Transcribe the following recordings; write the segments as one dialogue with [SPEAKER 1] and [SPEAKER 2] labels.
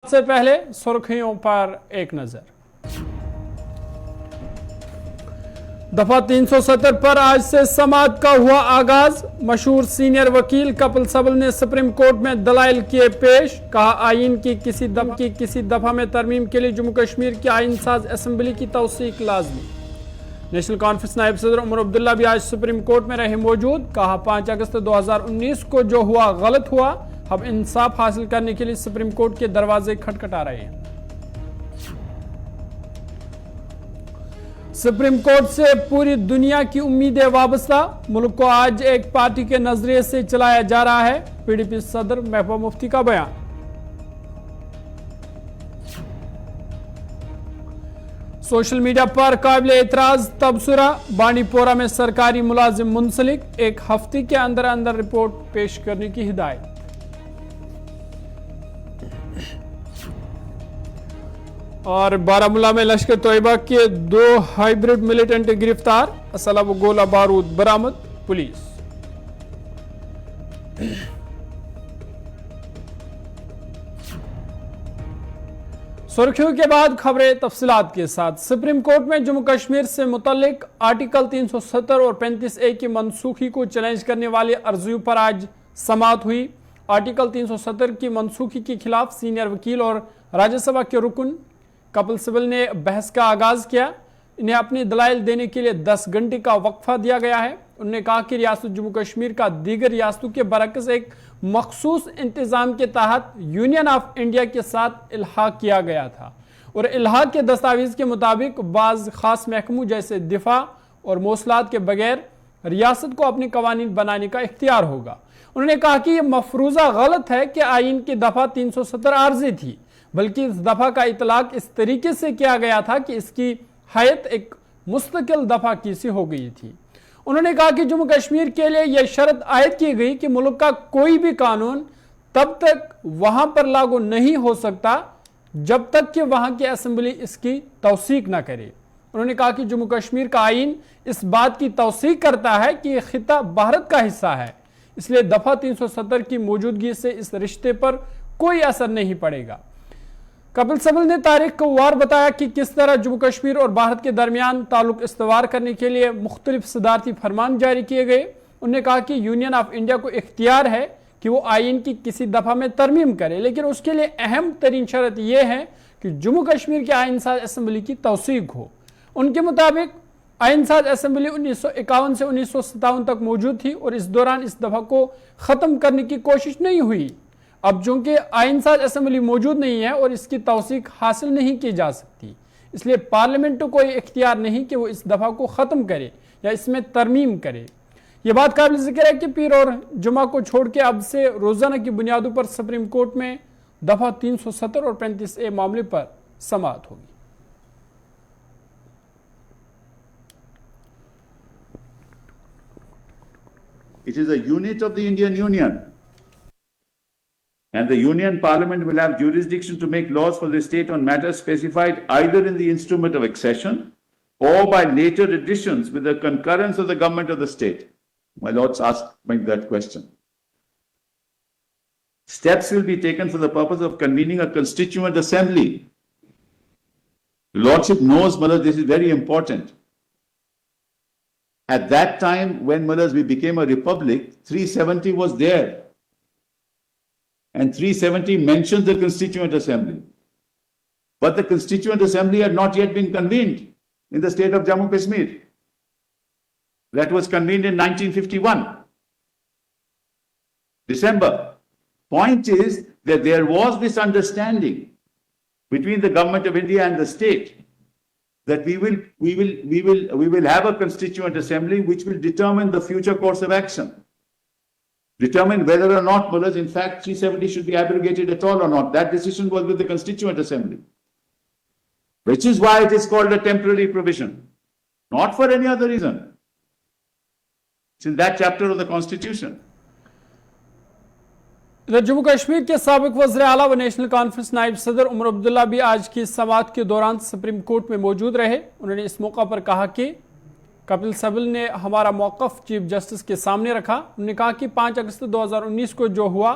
[SPEAKER 1] سے پہلے سرخیوں پر ایک نظر۔ دفعہ 370 پر آج سے سماعت کا ہوا آغاز۔ مشہور سینئر وکیل کپل سبل نے سپریم کورٹ میں دلائل کیے پیش۔ کہا آئین کی کسی دفعہ میں ترمیم کے لیے جموں کشمیر کی آئین ساز اسمبلی کی توثیق لازمی۔ نیشنل کانفرنس نائب صدر عمر عبداللہ بھی آج سپریم کورٹ میں رہے موجود۔ کہا 5 اگست 2019 کو جو ہوا غلط ہوا، اب انصاف حاصل کرنے کے لیے سپریم کورٹ کے دروازے کھٹکھٹا رہے ہیں۔ سپریم کورٹ سے پوری دنیا کی امیدیں وابستہ۔ ملک کو آج ایک پارٹی کے نظریے سے چلایا جا رہا ہے، پی ڈی پی صدر محبوبہ مفتی کا بیان۔ سوشل میڈیا پر قابل اعتراض تبصرہ۔ بانڈی پورہ میں سرکاری ملازم منسلک، 1 ہفتے کے اندر رپورٹ پیش کرنے کی ہدایت۔ اور بارہمولہ میں لشکر طیبہ کے 2 ہائیبریڈ ملیٹنٹ گرفتار، اسلحہ و گولہ بارود برآمد۔ پولیس سرخیوں کے بعد خبریں تفصیلات کے ساتھ۔ سپریم کورٹ میں جموں کشمیر سے متعلق آرٹیکل 370 اور 35A کی منسوخی کو چیلنج کرنے والی عرضیوں پر آج سماعت ہوئی۔ آرٹیکل 370 کی منسوخی کے خلاف سینئر وکیل اور راجیہ سبھا کے رکن کپل سبل نے بحث کا آغاز کیا۔ انہیں اپنے دلائل دینے کے لیے 10 گھنٹے کا وقفہ دیا گیا ہے۔ انہوں نے کہا کہ ریاست جموں کشمیر کا دیگر ریاستوں کے برعکس ایک مخصوص انتظام کے تحت یونین آف انڈیا کے ساتھ الحاق کیا گیا تھا، اور الحاق کے دستاویز کے مطابق بعض خاص محکموں جیسے دفاع اور مواصلات کے بغیر ریاست کو اپنے قوانین بنانے کا اختیار ہوگا۔ انہوں نے کہا کہ یہ مفروضہ غلط ہے کہ آئین کی دفعہ 370 عارضی تھی، بلکہ اس دفعہ کا اطلاق اس طریقے سے کیا گیا تھا کہ اس کی حیثیت ایک مستقل دفعہ کی سی ہو گئی تھی۔ انہوں نے کہا کہ جموں کشمیر کے لیے یہ شرط عائد کی گئی کہ ملک کا کوئی بھی قانون تب تک وہاں پر لاگو نہیں ہو سکتا جب تک کہ وہاں کی اسمبلی اس کی توثیق نہ کرے۔ انہوں نے کہا کہ جموں کشمیر کا آئین اس بات کی توثیق کرتا ہے کہ یہ خطہ بھارت کا حصہ ہے، اس لیے دفعہ 370 کی موجودگی سے اس رشتے پر کوئی اثر نہیں پڑے گا۔ کپل سبل نے تاریخ کو وار بتایا کہ کس طرح جموں کشمیر اور بھارت کے درمیان تعلق استوار کرنے کے لیے مختلف صدارتی فرمان جاری کیے گئے۔ انہوں نے کہا کہ یونین آف انڈیا کو اختیار ہے کہ وہ آئین کی کسی دفعہ میں ترمیم کرے، لیکن اس کے لیے اہم ترین شرط یہ ہے کہ جموں کشمیر کی آئین ساز اسمبلی کی توثیق ہو۔ ان کے مطابق آئین ساز اسمبلی 1951 سے 1957 تک موجود تھی، اور اس دوران اس دفعہ کو ختم کرنے کی کوشش نہیں ہوئی۔ اب چونکہ آئین ساز اسمبلی موجود نہیں ہے اور اس کی توثیق حاصل نہیں کی جا سکتی، اس لیے پارلیمنٹ کو کوئی اختیار نہیں کہ وہ اس دفعہ کو ختم کرے یا اس میں ترمیم کرے۔ یہ بات قابل ذکر ہے کہ پیر اور جمعہ کو چھوڑ کے اب سے روزانہ کی بنیادوں پر سپریم کورٹ میں دفعہ 370 اور 35A معاملے پر سماعت ہوگی۔
[SPEAKER 2] It is a unit of the Indian Union, and the Union Parliament will have jurisdiction to make laws for the state on matters specified either in the instrument of accession or by later additions with the concurrence of the government of the state. My lords asked me that question. Steps will be taken for the purpose of convening a constituent assembly. The lordship knows, Mullah, this is very important. At that time, when Mullahs we became a republic, 370 was there. And 370 mentions the Constituent Assembly. But the Constituent Assembly had not yet been convened in the state of Jammu Kashmir. That was convened in 1951, December. Point is that there was this understanding between the government of India and the state that we will have a Constituent Assembly which will determine the future course of action. Determine whether or not, Mullahs, in fact, 370 should be abrogated at all or not. That decision was with the Constituent Assembly, which is why it is called a temporary provision, not for any other reason. It's in that chapter of the Constitution.
[SPEAKER 1] Jammu Kashmir کے سابق وزیر اعلیٰ و national conference نائب صدر عمر عبداللہ بھی آج کی سماعت کے دوران سپریم کورٹ میں موجود رہے۔ انہوں نے اس موقع پر کہا کہ کپل سبل نے ہمارا موقف چیف جسٹس کے سامنے رکھا۔ انہوں نے کہا کہ 5 اگست 2019 کو جو ہوا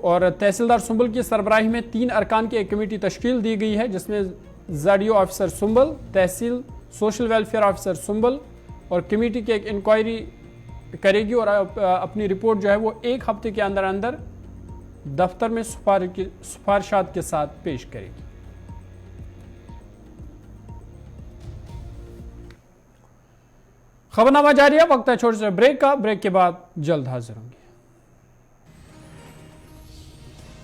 [SPEAKER 1] اور تحصیلدار سنبل کی سربراہی میں 3 ارکان کی ایک کمیٹی تشکیل دی گئی ہے جس میں زڈیو آفیسر سنبل، تحصیل سوشل ویلفیئر آفیسر سنبل اور کمیٹی کی ایک انکوائری کرے گی اور اپنی رپورٹ جو ہے وہ 1 ہفتے کے اندر اندر دفتر میں سفارشات کے ساتھ پیش کرے گی۔ خبرنامہ جاری ہے، وقت ہے چھوٹے سے بریک کا، بریک کے بعد جلد حاضر ہوں گے۔